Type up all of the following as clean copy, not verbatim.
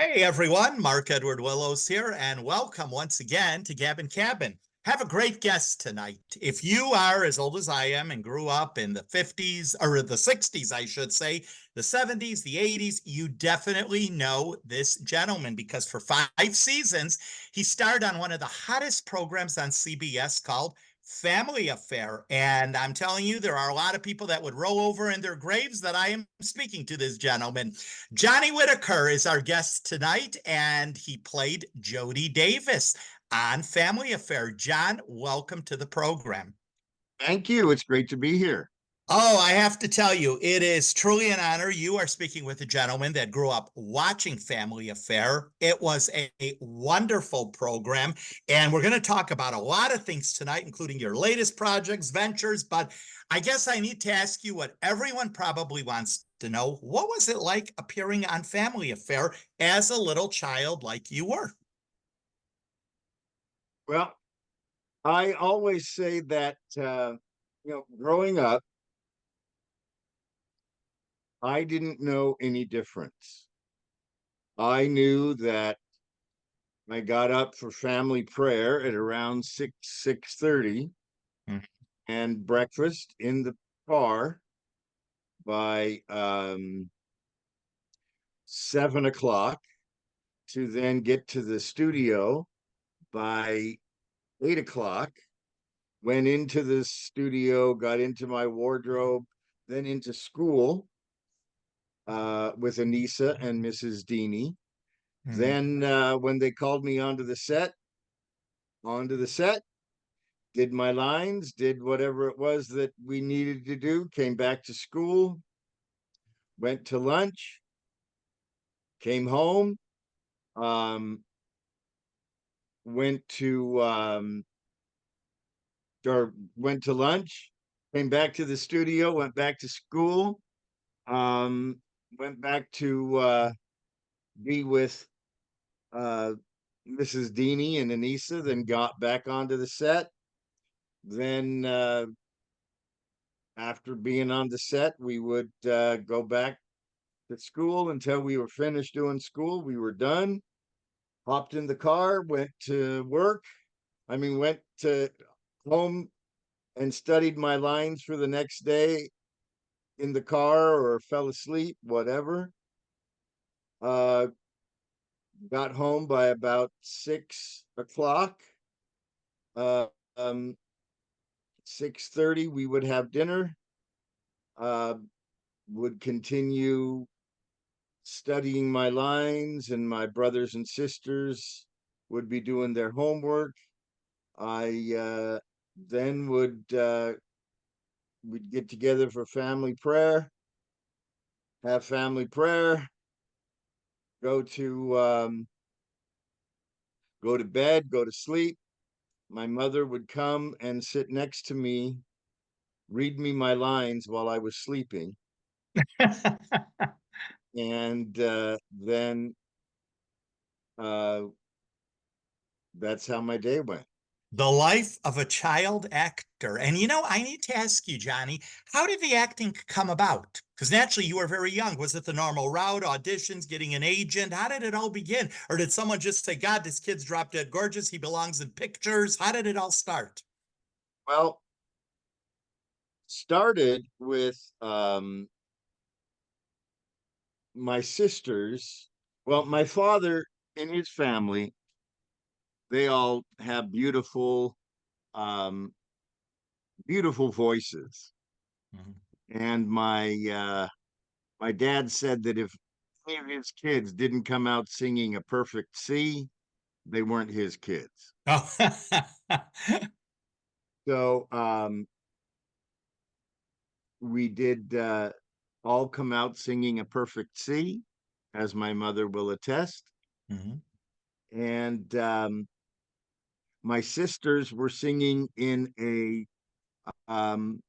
Hey everyone, Mark Edward Willows here, and welcome once again to Gabbin Cabin. Have a great guest tonight. If you are as old as I am and grew up in the 50s, or the 60s, I should say, the 70s, the 80s, you definitely know this gentleman because for 5 seasons, he starred on one of the hottest programs on CBS called Family Affair. And I'm telling you, there are a lot of people that would roll over in their graves that I am speaking to this gentleman. Johnny Whitaker is our guest tonight, and he played Jody Davis on Family Affair. John, welcome to the program. Thank you. It's great to be here. Oh, I have to tell you, it is truly an honor. You are speaking with a gentleman that grew up watching Family Affair. It was a wonderful program, and we're going to talk about a lot of things tonight, including your latest projects, ventures. But I guess I need to ask you what everyone probably wants to know. What was it like appearing on Family Affair as a little child like you were? Well, I always say that, growing up, I didn't know any difference. I knew that I got up for family prayer at around 6:30 Mm. and breakfast in the car by 7 o'clock to then get to the studio by 8 o'clock. Went into the studio, got into my wardrobe, then into school with Anissa and Mrs. Deeney. Mm. Then when they called me onto the set, did my lines, did whatever it was that we needed to do, came back to school, went to lunch, came home, um, went to or went to lunch, came back to the studio, went back to school, um, went back to be with uh, Mrs. Deeney and Anissa, then got back onto the set. Then, after being on the set, we would go back to school until we were finished doing school. We were done, hopped in the car, went to work. Went to home and studied my lines for the next day in the car or fell asleep, whatever. Uh, got home by about 6 o'clock. Uh, um, 6:30, we would have dinner. Uh, would continue studying my lines, and my brothers and sisters would be doing their homework. I then would we'd get together for family prayer, have family prayer, go to go to bed, go to sleep. My mother would come and sit next to me, read me my lines while I was sleeping, and then uh, that's how my day went. The life of a child actor. And I need to ask you, Johnny, how did the acting come about? Because naturally you were very young. Was it the normal route, auditions, getting an agent? How did it all begin? Or did someone just say, God, this kid's drop dead gorgeous. He belongs in pictures? How did it all start? Well, started with my sisters. Well, my father and his family, they all have um, beautiful voices. Mhm. And my dad said that if any of his kids didn't come out singing a perfect C, they weren't his kids. Oh. So we did all come out singing a perfect C, as my mother will attest. Mhm. And my sisters were singing in a um,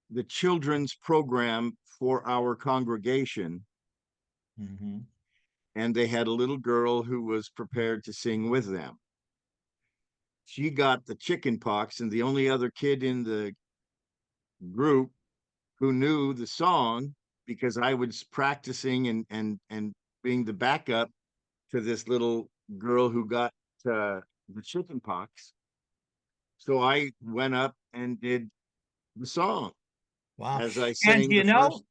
the children's program for our congregation, Mhm. and they had a little girl who was prepared to sing with them. She got the chicken pox, and the only other kid in the group who knew the song, because I was practicing and being the backup to this little girl who got the chicken pox. So I went up and did the song Wow. as I And sang the first.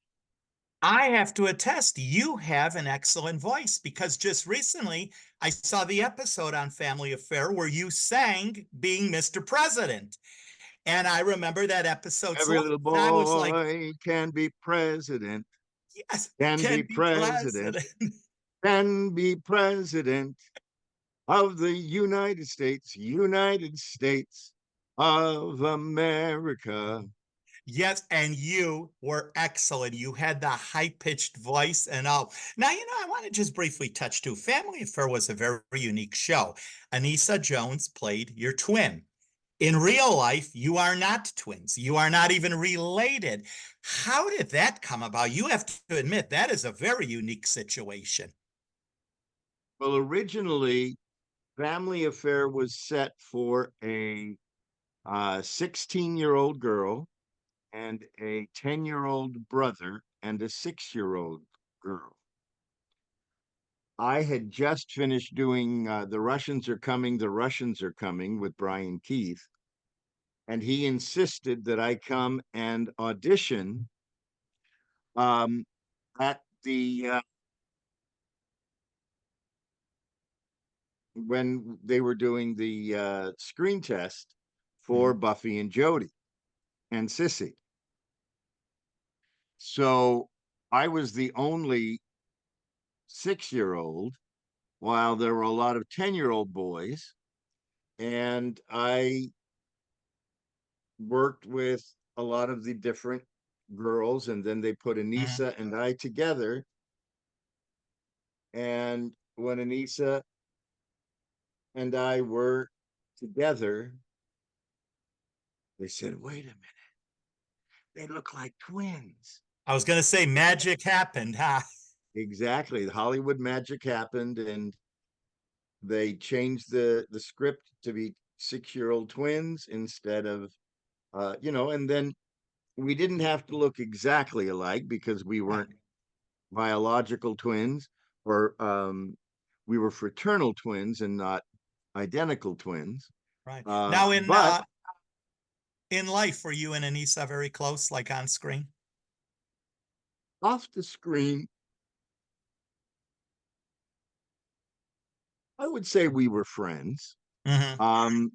I have to attest, you have an excellent voice because just recently I saw the episode on Family Affair where you sang being Mr. President. And I remember that episode's Every line. little And I was like, boy can be president, yes, can can be be president, president. can be president of the United States of America. Yes, and you were excellent. You had the high-pitched voice and all. Now, I want to just briefly touch too. Family Affair was a very unique show. Anissa Jones played your twin. In real life, you are not twins. You are not even related. How did that come about? You have to admit that is a very unique situation. Well, originally, Family Affair was set for a 16-year-old girl and a 10-year-old brother and a 6-year-old girl. I had just finished doing The Russians Are Coming, The Russians Are Coming with Brian Keith, and he insisted that I come and audition um, at the when they were doing the screen test for Mhm. Buffy and Jody and Sissy. So I was the only 6-year-old, while there were a lot of 10-year-old boys. And I worked with a lot of the different girls, and then they put Mhm. Anissa and I together. And when Anissa and I were together, they said, wait a minute, they look like twins. I was going to say magic happened, huh? Exactly. The Hollywood magic happened, and they changed the script to be 6-year-old twins instead of and then we didn't have to look exactly alike because we Right, weren't biological twins, or we were fraternal twins and not identical twins. right. Now But in life, were you and Anissa very close, like on screen? off the screen, I would say we were friends. Hmm. Um,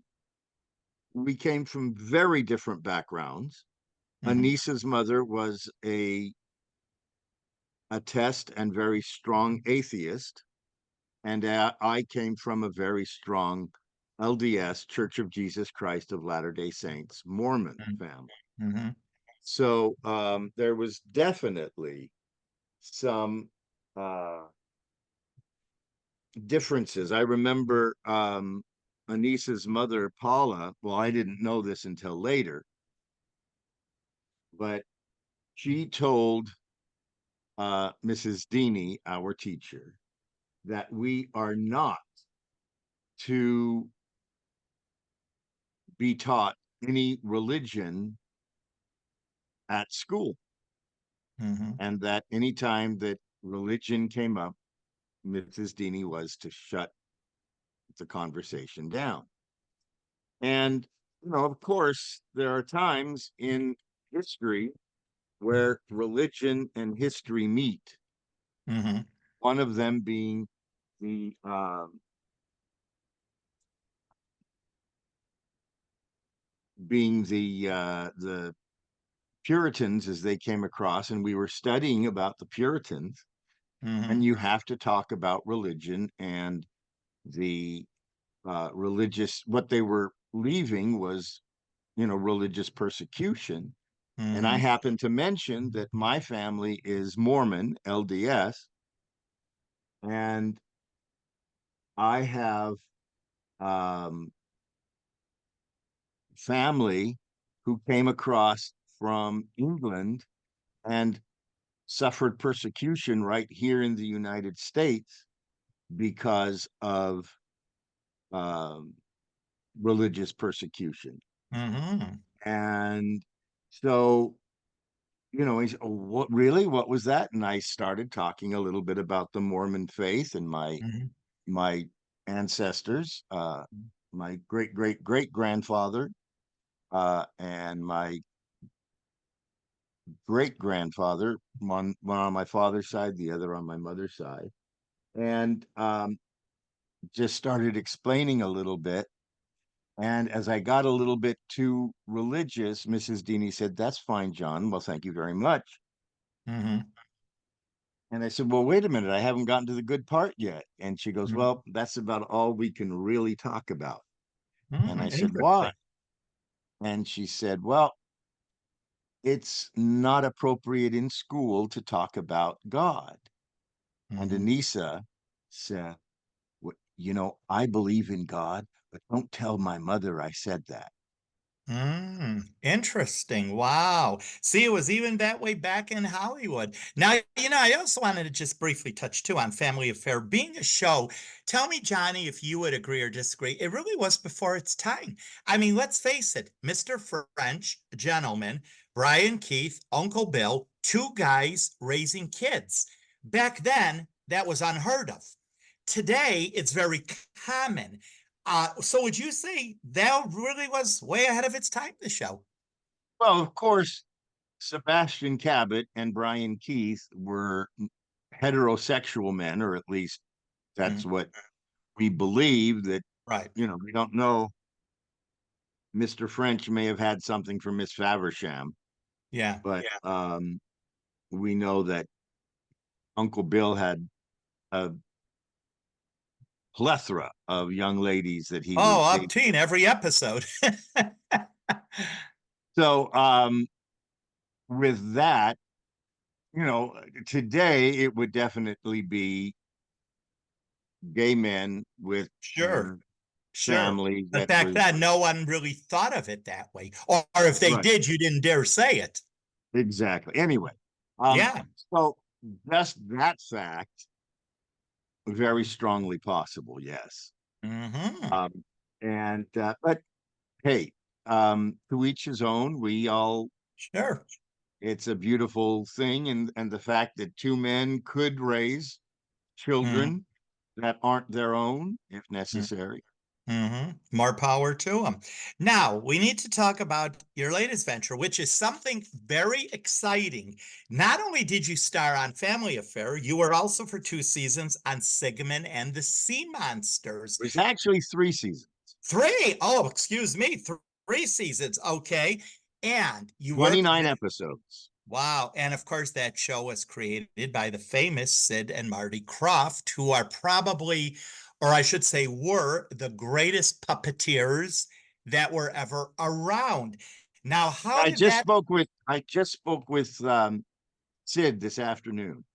we came from very different backgrounds. Hmm. Anissa's mother was a test and very strong atheist, and I came from a very strong LDS, Church of Jesus Christ of Latter-day Saints, Mormon family. Hmm. So there was definitely some uh, differences. I remember Anissa's mother, Paula. Well, I didn't know this until later, but she told Mrs. Deeney, our teacher, that we are not to be taught any religion at school, Hmm. and that anytime that religion came up, Mrs. Deeney was to shut the conversation down. And, of course, there are times in history where religion and history meet, Hmm. one of them being the the Puritans as they came across, and we were studying about the Puritans, and Hmm. you have to talk about religion and the religious, what they were leaving was, religious persecution. And I Hmm. happen to mention that my family is Mormon, LDS, and I have um, family who came across from England and suffered persecution right here in the United States because of um, religious persecution. Hmm. And so, he's, "Oh, what really? What was that?" And I started talking a little bit about the Mormon faith and Mhm. my ancestors, my great great great grandfather, and my great grandfather, one on my father's side, the other on my mother's side, and just started explaining a little bit. And as I got a little bit too religious, Mrs. Deeney said, "That's fine, John. Well, thank you very much." Mhm. And I said, "Well, wait a minute. I haven't gotten to the good part yet." And she goes, Mhm. "Well, that's about all we can really talk about." And I said, "Why?" Interesting. And she said, "Well, it's not appropriate in school to talk about God." And Mhm. Anissa said, I believe in God, but don't tell my mother I said that." Interesting. Wow. See, it was even that way back in Hollywood. Now, I also wanted to just briefly touch too on Family Affair being a show. Tell me, Johnny, if you would agree or disagree. It really was before its time. I mean, let's face it, Mr. French, gentleman, Brian Keith, Uncle Bill, two guys raising kids. Back then, that was unheard of. Today, it's very common. So would you say that really was way ahead of its time, the show? Well, of course, Sebastian Cabot and Brian Keith were heterosexual men, or at least that's Mhm. what we believe. That, Right. we don't know. Mr. French may have had something from Miss Faversham, Yeah. but we know that Uncle Bill had a plethora of young ladies that he was Oh, up dating. teen every episode. So, with that, today it would definitely be gay men with Sure. Sure. family But that back was then, no one really thought of it that way. Or if they right. did, you didn't dare say it. Exactly. Anyway, um, Yeah. so just that fact, very strongly possible, yes. Hmm. Um, and but hey, to each his own. We all Sure. It's a beautiful thing, and the fact that two men could raise Hmm. children that aren't their own, if necessary. More power to them. Now, we need to talk about your latest venture, which is something very exciting. Not only did you star on Family Affair, you were also for 2 seasons on Sigmund and the Sea Monsters. It was actually 3 seasons, Three, oh, excuse me, 3 seasons. Okay. And you worked 29 with, episodes. wow. And of course, that show was created by the famous Sid and Marty Krofft, who are probably, or I should say, were the greatest puppeteers that were ever around. Now, how I did just that spoke with I just spoke with Sid this afternoon.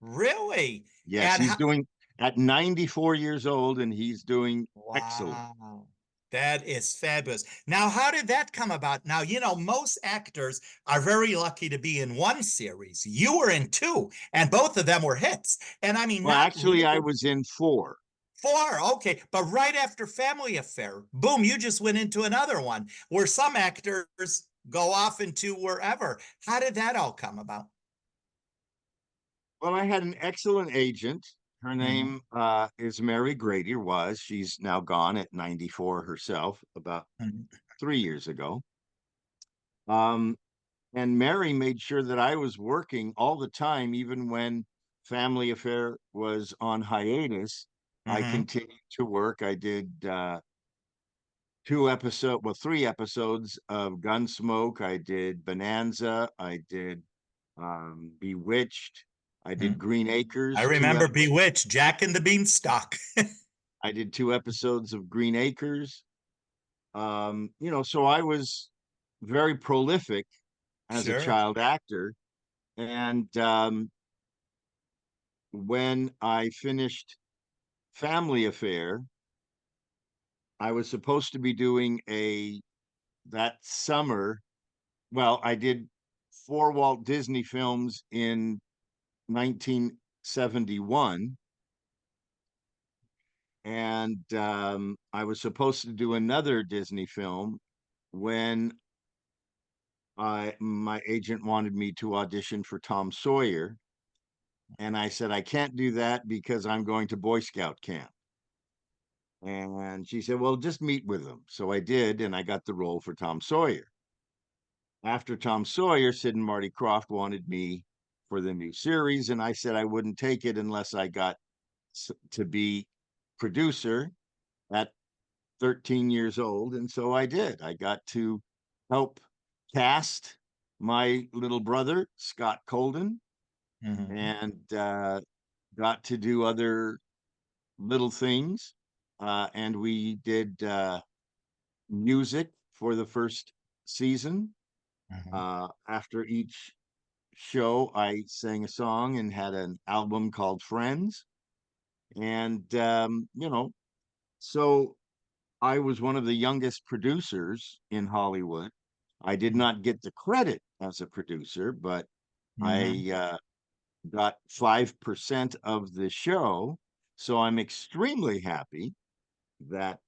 really? Yes, And he's how, doing at 94 years old, and he's doing excellent. wow. That is fabulous. Now, how did that come about? Now, most actors are very lucky to be in one series. You were in two, and both of them were hits. And I mean, Well, not actually, I really was in four. four, okay, but right after Family Affair, boom, you just went into another one where some actors go off into wherever. How did that all come about? Well, I had an excellent agent. Her Mhm. name is Mary Grady, or was. She's now gone at 94 herself, about Mhm. 3 years ago. Um, and Mary made sure that I was working all the time, even when Family Affair was on hiatus. I Mhm. continued to work. I did 3 episodes of Gunsmoke. I did Bonanza. I did Bewitched. I did Mhm. Green I Acres. remember Bewitched, Jack and the Beanstalk. I did 2 episodes of Green Acres. So I was very prolific as a Sure. child actor. And when I finished Family Affair, I was supposed to be doing a that summer. Well, I did 4 Walt Disney films in 1971, and I was supposed to do another Disney film when my agent wanted me to audition for Tom Sawyer, and I said I can't do that because I'm going to Boy Scout camp. And she said, "Well, just meet with him." So I did, and I got the role for Tom Sawyer. After Tom Sawyer, Sid and Marty Krofft wanted me for the new series, and I said I wouldn't take it unless I got to be producer at 13 years old. And so I did. I got to help cast my little brother, Scott Colden, Mhm. and got to do other little things. And we did music for the first season. Mhm. After each show, I sang a song and had an album called Friends. And, so I was one of the youngest producers in Hollywood. I did not get the credit as a producer, but Mhm. I got 5% of the show. So I'm extremely happy that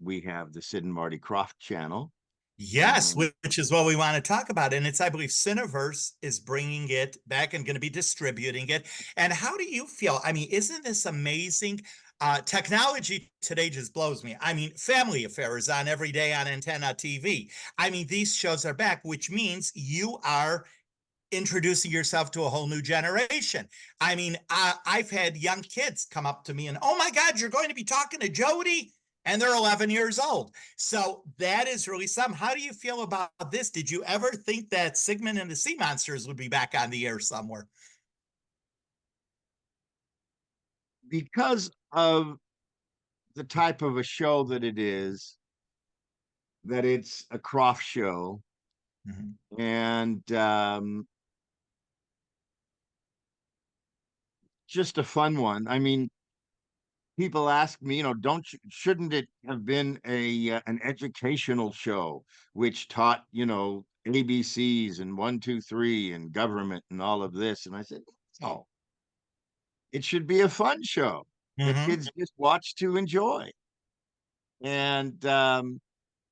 we have the Sid and Marty Krofft channel. Yes, And which is what we want to talk about. And it's, I believe, Cineverse is bringing it back and going to be distributing it. And how do you feel? I mean, isn't this amazing? Technology today just blows me. I mean, Family Affair is on every day on Antenna TV. I mean, these shows are back, which means you are introducing yourself to a whole new generation. I mean, I've had young kids come up to me and, oh my God, you're going to be talking to Jody? And they're 11 years old. So that is really something. How do you feel about this? Did you ever think that Sigmund and the Sea Monsters would be back on the air somewhere? because of the type of a show that it is, that it's a Krofft show, Mhm. and just a fun one. I mean, people ask me, shouldn't it have been a an educational show which taught, ABCs and 1, 2, 3 and government and all of this? And I said, no, it should be a fun show that Mhm. kids just watch to enjoy. And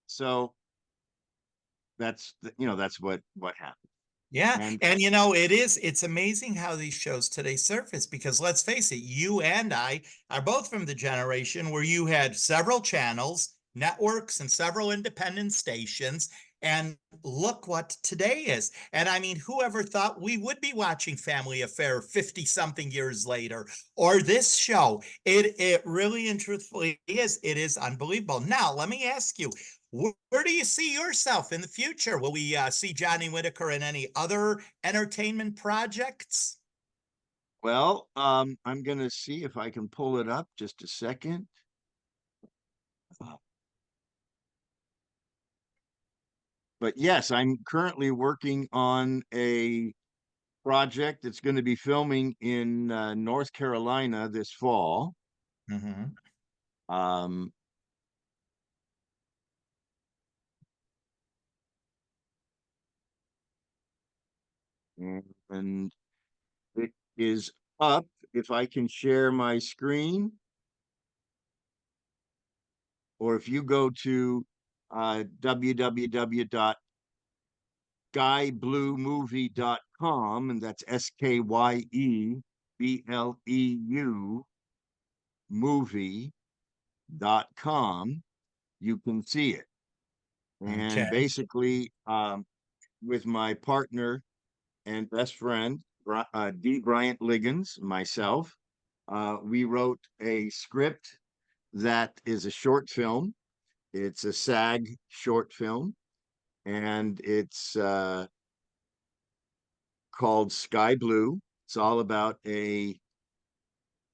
so that's what happened. Yeah. And And it's amazing how these shows today surface because let's face it, you and I are both from the generation where you had several channels, networks, and several independent stations. And look what today is. And I mean, whoever thought we would be watching Family Affair 50 something years later or this show? It really and truthfully is. It is unbelievable. Now, let me ask you, where do you see yourself in the future? Will we see Johnny Whitaker in any other entertainment projects? I'm gonna see if I can pull it up just a second. Uh, But yes, I'm currently working on a project that's going to be filming in North Carolina this fall. Mm-hmm. Um, and it is up. If I can share my screen, or if you go to www.skybluemovie.com, and that's SKYEBLEU movie.com, you can see it. And Okay. basically, with my partner and best friend, D. Bryant Liggins, myself, we wrote a script that is a short film. It's a SAG short film, and it's called Sky Blue. It's all about a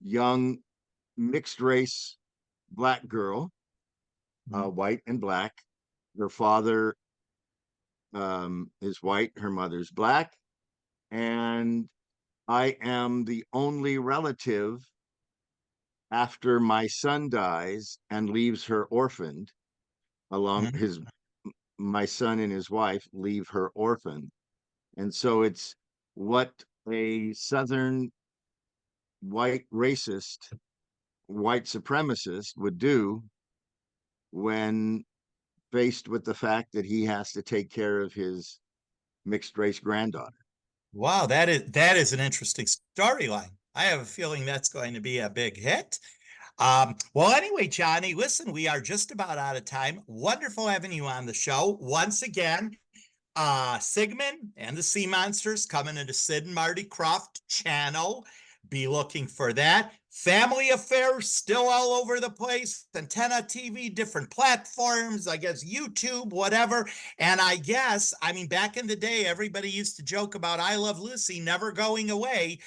young mixed race black girl, white and black. Her father is white, her mother's black, and I am the only relative after my son dies and leaves her orphaned. Along Mhm. his My son and his wife leave her orphaned. And so it's what a southern white racist, white supremacist would do when faced with the fact that he has to take care of his mixed race granddaughter. Wow, that is an interesting storyline. I have a feeling that's going to be a big hit. Well, anyway, Johnny, listen, we are just about out of time. Wonderful having you on the show. Once again, Sigmund and the Sea Monsters coming into Sid and Marty Croft channel. Be looking for that. Family Affairs still all over the place. Antenna TV, different platforms, I guess YouTube, whatever. And I guess, I mean, back in the day, everybody used to joke about I Love Lucy never going away.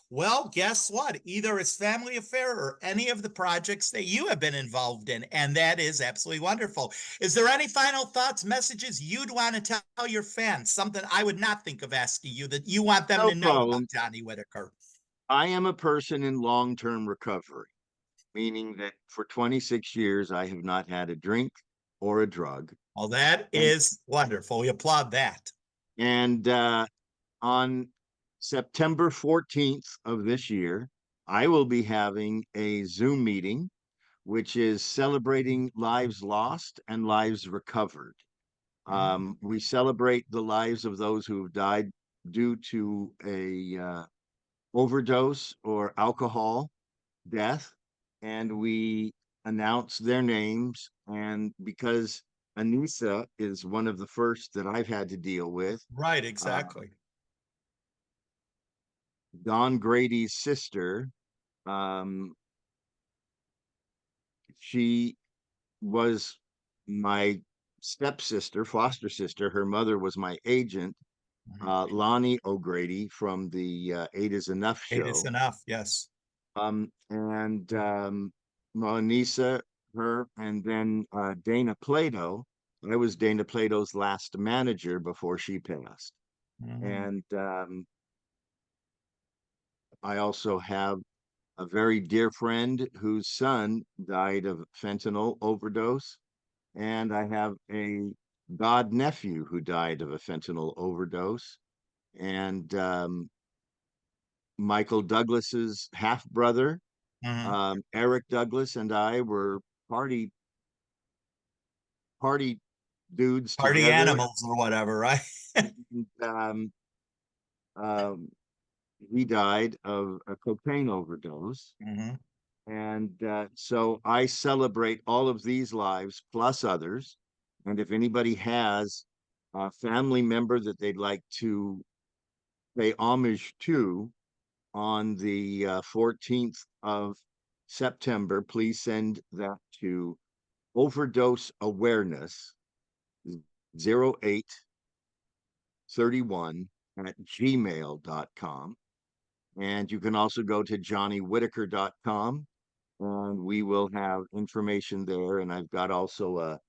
Well, guess what? Either it's Family Affair or any of the projects that you have been involved in. And that is absolutely wonderful. Is there any final thoughts, messages you'd want to tell your fans? Something I would not think of asking you that you want them No to know about problem. Johnny Whitaker? I am a person in long-term recovery, meaning that for 26 years, I have not had a drink or a drug. Well, that And, is wonderful. We applaud that. and on September 14th of this year, I will be having a Zoom meeting, which is celebrating lives lost and lives recovered. We celebrate the lives of those who have died due to a overdose or alcohol death, and we announce their names. And because Anissa is one of the first that I've had to deal with, Right, uh, exactly. Don Grady's sister, um, she was my stepsister, foster sister. Her mother was my agent, Lonnie O'Grady from the Eight is Enough It is show. enough. Yes. And Anissa, her, and then Dana Plato. I was Dana Plato's last manager before she passed. Mhm. And I also have a very dear friend whose son died of fentanyl overdose. And I have a god nephew who died of a fentanyl overdose. And Michael Douglas's half brother, Mhm. Eric Douglas, and I were party party dudes Party together. animals or whatever, right? And, um, he died of a cocaine overdose. Mhm. And so I celebrate all of these lives plus others. And if anybody has a family member that they'd like to pay homage to on the 14th of September, please send that to overdose awareness 0831@gmail.com. And you can also go to johnnywhitaker.com, and we will have information there. And I've got also a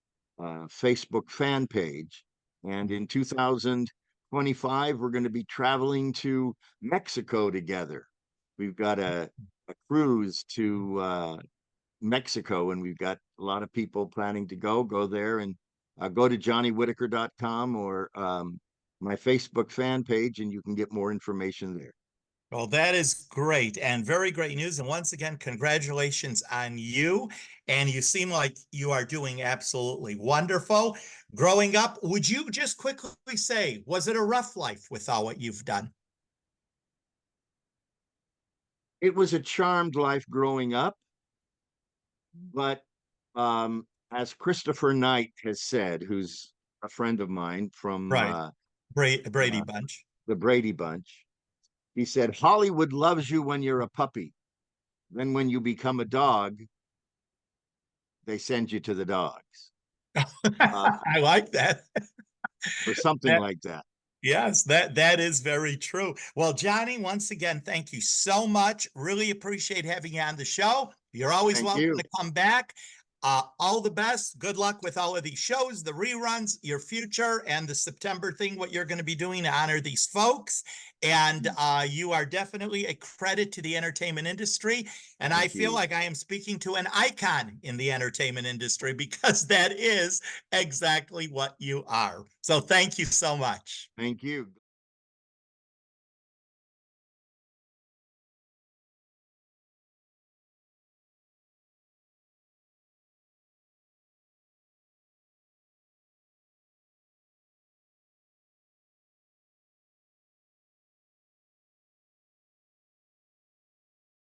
Facebook fan page. And in 2025, we're going to be traveling to Mexico together. We've got a cruise to Mexico, and we've got a lot of people planning to go there. And go to johnnywhitaker.com or my Facebook fan page, and you can get more information there. Well, that is great and very great news. And once again, congratulations on you. And you seem like you are doing absolutely wonderful. Growing up, would you just quickly say, was it a rough life with all what you've done? It was a charmed life growing up, but as Christopher Knight has said, who's a friend of mine from Right. Brady uh, Bunch. the Brady Bunch, he said, Hollywood loves you when you're a puppy. Then when you become a dog, they send you to the dogs, uh, I like that. or something That like that. Yes, that is very true. Well, Johnny, once again, thank you so much. Really appreciate having you on the show. You're always Thank welcome you. to come back. All the best. Good luck with all of these shows, the reruns, your future, and the September thing, what you're going to be doing to honor these folks. And you are definitely a credit to the entertainment industry. And I Thank feel you. like I am speaking to an icon in the entertainment industry because that is exactly what you are. So thank you so much. Thank you.